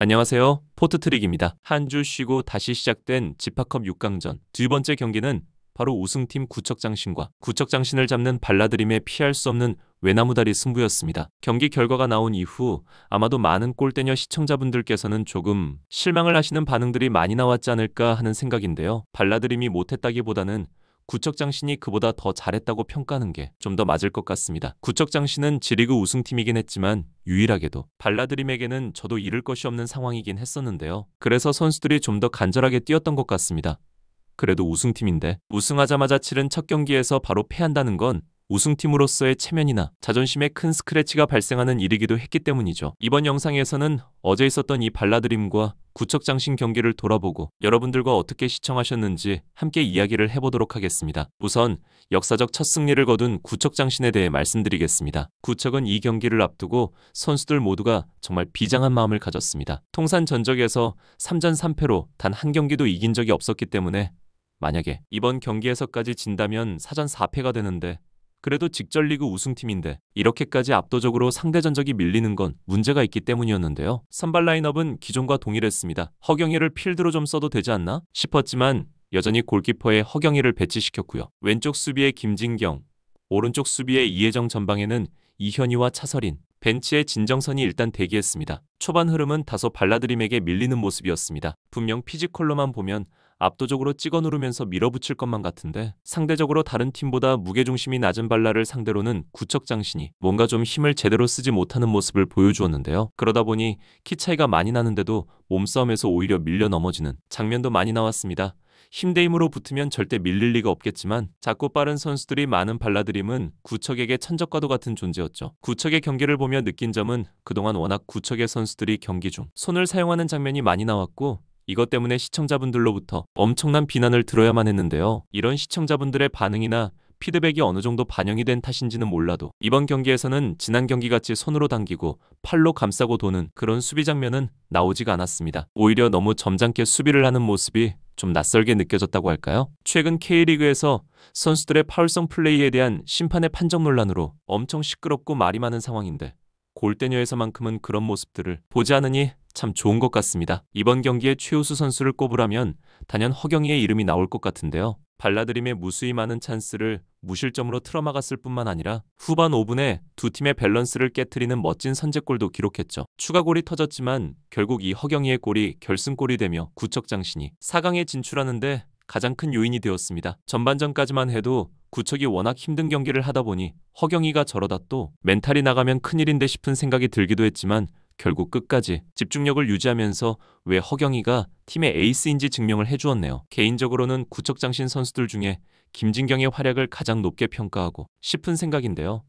안녕하세요. 포트트릭입니다. 한 주 쉬고 다시 시작된 지파컵 6강전. 두 번째 경기는 바로 우승팀 구척장신과 구척장신을 잡는 발라드림의 피할 수 없는 외나무다리 승부였습니다. 경기 결과가 나온 이후 아마도 많은 골대녀 시청자분들께서는 조금 실망을 하시는 반응들이 많이 나왔지 않을까 하는 생각인데요. 발라드림이 못했다기보다는 구척장신이 그보다 더 잘했다고 평가하는 게 좀 더 맞을 것 같습니다. 구척장신은 G리그 우승팀이긴 했지만 유일하게도 발라드림에게는 저도 잃을 것이 없는 상황이긴 했었는데요. 그래서 선수들이 좀 더 간절하게 뛰었던 것 같습니다. 그래도 우승팀인데 우승하자마자 치른 첫 경기에서 바로 패한다는 건 우승팀으로서의 체면이나 자존심에 큰 스크래치가 발생하는 일이기도 했기 때문이죠. 이번 영상에서는 어제 있었던 이 발라드림과 구척장신 경기를 돌아보고 여러분들과 어떻게 시청하셨는지 함께 이야기를 해보도록 하겠습니다. 우선 역사적 첫 승리를 거둔 구척장신에 대해 말씀드리겠습니다. 구척은 이 경기를 앞두고 선수들 모두가 정말 비장한 마음을 가졌습니다. 통산 전적에서 3전 3패로 단 한 경기도 이긴 적이 없었기 때문에 만약에 이번 경기에서까지 진다면 4전 4패가 되는데 그래도 직전리그 우승팀인데 이렇게까지 압도적으로 상대 전적이 밀리는 건 문제가 있기 때문이었는데요. 선발 라인업은 기존과 동일했습니다. 허경희를 필드로 좀 써도 되지 않나 싶었지만 여전히 골키퍼에 허경희를 배치시켰고요. 왼쪽 수비에 김진경, 오른쪽 수비에 이혜정, 전방에는 이현희와 차서린, 벤치에 진정선이 일단 대기했습니다. 초반 흐름은 다소 발라드림에게 밀리는 모습이었습니다. 분명 피지컬로만 보면 압도적으로 찍어 누르면서 밀어붙일 것만 같은데 상대적으로 다른 팀보다 무게중심이 낮은 발라를 상대로는 구척장신이 뭔가 좀 힘을 제대로 쓰지 못하는 모습을 보여주었는데요. 그러다 보니 키 차이가 많이 나는데도 몸싸움에서 오히려 밀려 넘어지는 장면도 많이 나왔습니다. 힘 대 힘으로 붙으면 절대 밀릴 리가 없겠지만 작고 빠른 선수들이 많은 발라드림은 구척에게 천적과도 같은 존재였죠. 구척의 경기를 보며 느낀 점은 그동안 워낙 구척의 선수들이 경기 중 손을 사용하는 장면이 많이 나왔고 이것 때문에 시청자분들로부터 엄청난 비난을 들어야만 했는데요. 이런 시청자분들의 반응이나 피드백이 어느 정도 반영이 된 탓인지는 몰라도 이번 경기에서는 지난 경기같이 손으로 당기고 팔로 감싸고 도는 그런 수비 장면은 나오지가 않았습니다. 오히려 너무 점잖게 수비를 하는 모습이 좀 낯설게 느껴졌다고 할까요? 최근 K리그에서 선수들의 파울성 플레이에 대한 심판의 판정 논란으로 엄청 시끄럽고 말이 많은 상황인데 골대녀에서만큼은 그런 모습들을 보지 않으니 참 좋은 것 같습니다. 이번 경기에 최우수 선수를 꼽으라면 단연 허경희의 이름이 나올 것 같은데요. 발라드림의 무수히 많은 찬스를 무실점으로 틀어막았을 뿐만 아니라 후반 5분에 두 팀의 밸런스를 깨트리는 멋진 선제골도 기록했죠. 추가골이 터졌지만 결국 이 허경희의 골이 결승골이 되며 구척장신이 4강에 진출하는데 가장 큰 요인이 되었습니다. 전반전까지만 해도 구척이 워낙 힘든 경기를 하다 보니 허경희가 저러다 또 멘탈이 나가면 큰일인데 싶은 생각이 들기도 했지만 결국 끝까지 집중력을 유지하면서 왜 허경희가 팀의 에이스인지 증명을 해주었네요. 개인적으로는 구척장신 선수들 중에 김진경의 활약을 가장 높게 평가하고 싶은 생각인데요.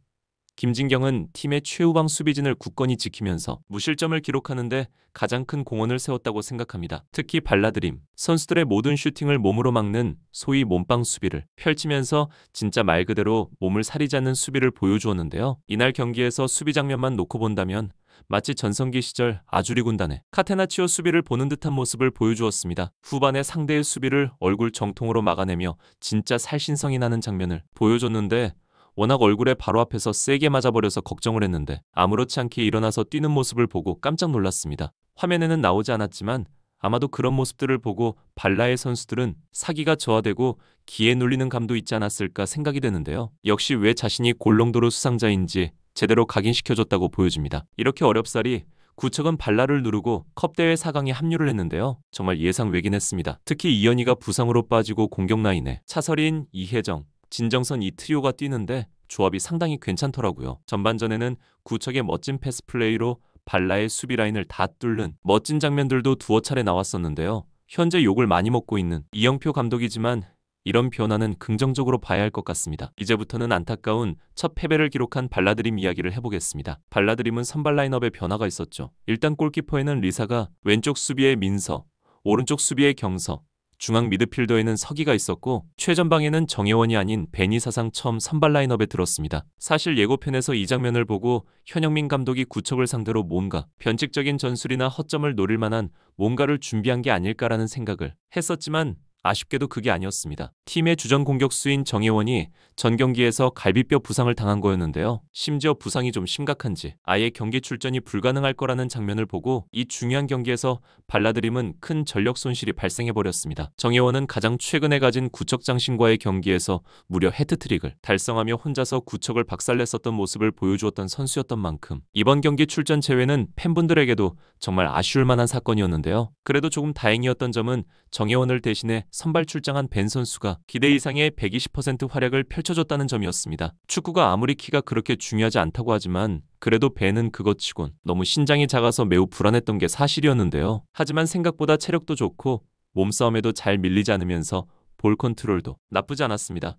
김진경은 팀의 최후방 수비진을 굳건히 지키면서 무실점을 기록하는데 가장 큰 공헌을 세웠다고 생각합니다. 특히 발라드림, 선수들의 모든 슈팅을 몸으로 막는 소위 몸빵 수비를 펼치면서 진짜 말 그대로 몸을 사리지 않는 수비를 보여주었는데요. 이날 경기에서 수비 장면만 놓고 본다면 마치 전성기 시절 아주리 군단의 카테나치오 수비를 보는 듯한 모습을 보여주었습니다. 후반에 상대의 수비를 얼굴 정통으로 막아내며 진짜 살신성이 나는 장면을 보여줬는데 워낙 얼굴에 바로 앞에서 세게 맞아버려서 걱정을 했는데 아무렇지 않게 일어나서 뛰는 모습을 보고 깜짝 놀랐습니다. 화면에는 나오지 않았지만 아마도 그런 모습들을 보고 발라의 선수들은 사기가 저하되고 기에 눌리는 감도 있지 않았을까 생각이 되는데요. 역시 왜 자신이 골롱도르 수상자인지 제대로 각인시켜줬다고 보여집니다. 이렇게 어렵사리 구척은 발라를 누르고 컵대회 4강에 합류를 했는데요. 정말 예상 외긴 했습니다. 특히 이현희가 부상으로 빠지고 공격 라인에 차서린, 이혜정, 진정선 이 트리오가 뛰는데 조합이 상당히 괜찮더라고요. 전반전에는 구척의 멋진 패스 플레이로 발라의 수비 라인을 다 뚫는 멋진 장면들도 두어 차례 나왔었는데요. 현재 욕을 많이 먹고 있는 이영표 감독이지만 이런 변화는 긍정적으로 봐야 할 것 같습니다. 이제부터는 안타까운 첫 패배를 기록한 발라드림 이야기를 해보겠습니다. 발라드림은 선발 라인업에 변화가 있었죠. 일단 골키퍼에는 리사가, 왼쪽 수비에 민서, 오른쪽 수비에 경서, 중앙 미드필더에는 서기가 있었고 최전방에는 정혜원이 아닌 베니 사상 처음 선발 라인업에 들었습니다. 사실 예고편에서 이 장면을 보고 현영민 감독이 구척을 상대로 뭔가 변칙적인 전술이나 허점을 노릴 만한 뭔가를 준비한 게 아닐까라는 생각을 했었지만 아쉽게도 그게 아니었습니다. 팀의 주전 공격수인 정예원이 전 경기에서 갈비뼈 부상을 당한 거였는데요. 심지어 부상이 좀 심각한지 아예 경기 출전이 불가능할 거라는 장면을 보고 이 중요한 경기에서 발라드림은 큰 전력 손실이 발생해버렸습니다. 정예원은 가장 최근에 가진 구척장신과의 경기에서 무려 해트트릭을 달성하며 혼자서 구척을 박살냈었던 모습을 보여주었던 선수였던 만큼 이번 경기 출전 제외는 팬분들에게도 정말 아쉬울 만한 사건이었는데요. 그래도 조금 다행이었던 점은 정예원을 대신해 선발 출장한 벤 선수가 기대 이상의 120% 활약을 펼쳐줬다는 점이었습니다. 축구가 아무리 키가 그렇게 중요하지 않다고 하지만 그래도 벤은 그것치곤 너무 신장이 작아서 매우 불안했던 게 사실이었는데요. 하지만 생각보다 체력도 좋고 몸싸움에도 잘 밀리지 않으면서 볼 컨트롤도 나쁘지 않았습니다.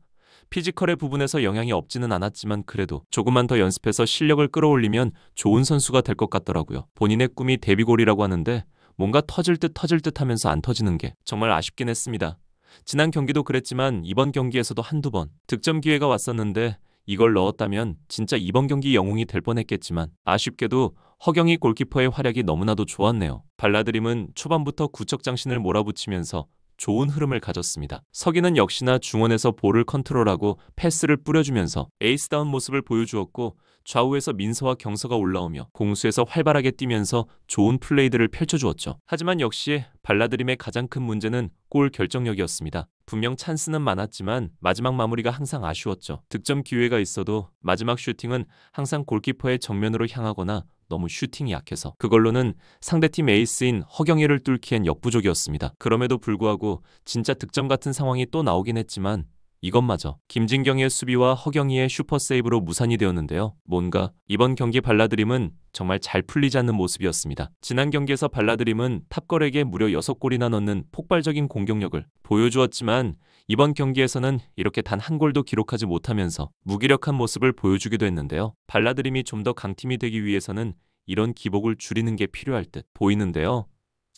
피지컬의 부분에서 영향이 없지는 않았지만 그래도 조금만 더 연습해서 실력을 끌어올리면 좋은 선수가 될 것 같더라고요. 본인의 꿈이 데뷔골이라고 하는데 뭔가 터질 듯 하면서 안 터지는 게 정말 아쉽긴 했습니다. 지난 경기도 그랬지만 이번 경기에서도 한두 번 득점 기회가 왔었는데 이걸 넣었다면 진짜 이번 경기 영웅이 될 뻔했겠지만 아쉽게도 허경희 골키퍼의 활약이 너무나도 좋았네요. 발라드림은 초반부터 구척장신을 몰아붙이면서 좋은 흐름을 가졌습니다. 서기는 역시나 중원에서 볼을 컨트롤하고 패스를 뿌려주면서 에이스다운 모습을 보여주었고 좌우에서 민서와 경서가 올라오며 공수에서 활발하게 뛰면서 좋은 플레이들을 펼쳐주었죠. 하지만 역시 발라드림의 가장 큰 문제는 골 결정력이었습니다. 분명 찬스는 많았지만 마지막 마무리가 항상 아쉬웠죠. 득점 기회가 있어도 마지막 슈팅은 항상 골키퍼의 정면으로 향하거나 너무 슈팅이 약해서 그걸로는 상대팀 에이스인 허경희를 뚫기엔 역부족이었습니다. 그럼에도 불구하고 진짜 득점 같은 상황이 또 나오긴 했지만 이것마저 김진경의 수비와 허경희의 슈퍼세이브로 무산이 되었는데요. 뭔가 이번 경기 발라드림은 정말 잘 풀리지 않는 모습이었습니다. 지난 경기에서 발라드림은 탑걸에게 무려 6골이나 넣는 폭발적인 공격력을 보여주었지만 이번 경기에서는 이렇게 단 한 골도 기록하지 못하면서 무기력한 모습을 보여주기도 했는데요. 발라드림이 좀 더 강팀이 되기 위해서는 이런 기복을 줄이는 게 필요할 듯 보이는데요.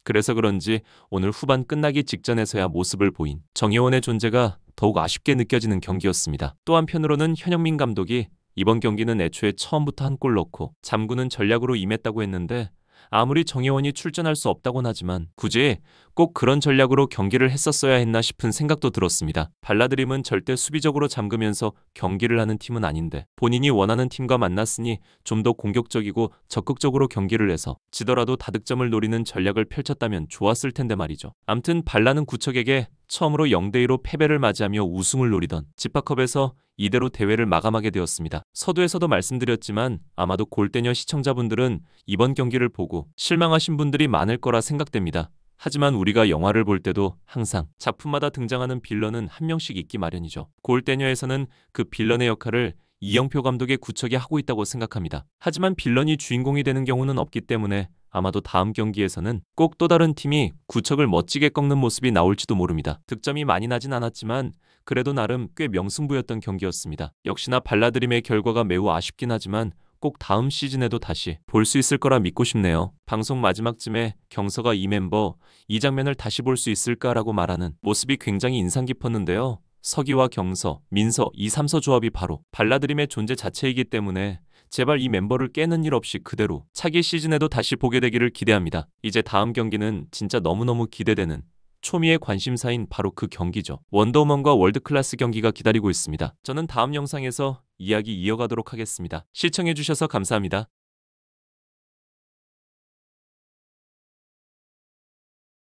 그래서 그런지 오늘 후반 끝나기 직전에서야 모습을 보인 정예원의 존재가 더욱 아쉽게 느껴지는 경기였습니다. 또 한편으로는 현영민 감독이 이번 경기는 애초에 처음부터 한 골 넣고 잠그는 전략으로 임했다고 했는데 아무리 정예원이 출전할 수 없다곤 하지만 굳이 꼭 그런 전략으로 경기를 했었어야 했나 싶은 생각도 들었습니다. 발라드림은 절대 수비적으로 잠그면서 경기를 하는 팀은 아닌데 본인이 원하는 팀과 만났으니 좀 더 공격적이고 적극적으로 경기를 해서 지더라도 다득점을 노리는 전략을 펼쳤다면 좋았을 텐데 말이죠. 암튼 발라는 구척에게 처음으로 0대2로 패배를 맞이하며 우승을 노리던 지파컵에서 이대로 대회를 마감하게 되었습니다. 서두에서도 말씀드렸지만 아마도 골대녀 시청자분들은 이번 경기를 보고 실망하신 분들이 많을 거라 생각됩니다. 하지만 우리가 영화를 볼 때도 항상 작품마다 등장하는 빌런은 한 명씩 있기 마련이죠. 골대녀에서는 그 빌런의 역할을 이영표 감독의 구척이 하고 있다고 생각합니다. 하지만 빌런이 주인공이 되는 경우는 없기 때문에 아마도 다음 경기에서는 꼭 또 다른 팀이 구척을 멋지게 꺾는 모습이 나올지도 모릅니다. 득점이 많이 나진 않았지만 그래도 나름 꽤 명승부였던 경기였습니다. 역시나 발라드림의 결과가 매우 아쉽긴 하지만 꼭 다음 시즌에도 다시 볼 수 있을 거라 믿고 싶네요. 방송 마지막쯤에 경서가 이 멤버, 이 장면을 다시 볼 수 있을까라고 말하는 모습이 굉장히 인상 깊었는데요. 서기와 경서, 민서 이 3서 조합이 바로 발라드림의 존재 자체이기 때문에 제발 이 멤버를 깨는 일 없이 그대로 차기 시즌에도 다시 보게 되기를 기대합니다. 이제 다음 경기는 진짜 너무너무 기대되는 초미의 관심사인 바로 그 경기죠. 원더우먼과 월드클래스 경기가 기다리고 있습니다. 저는 다음 영상에서 이야기 이어가도록 하겠습니다. 시청해주셔서 감사합니다.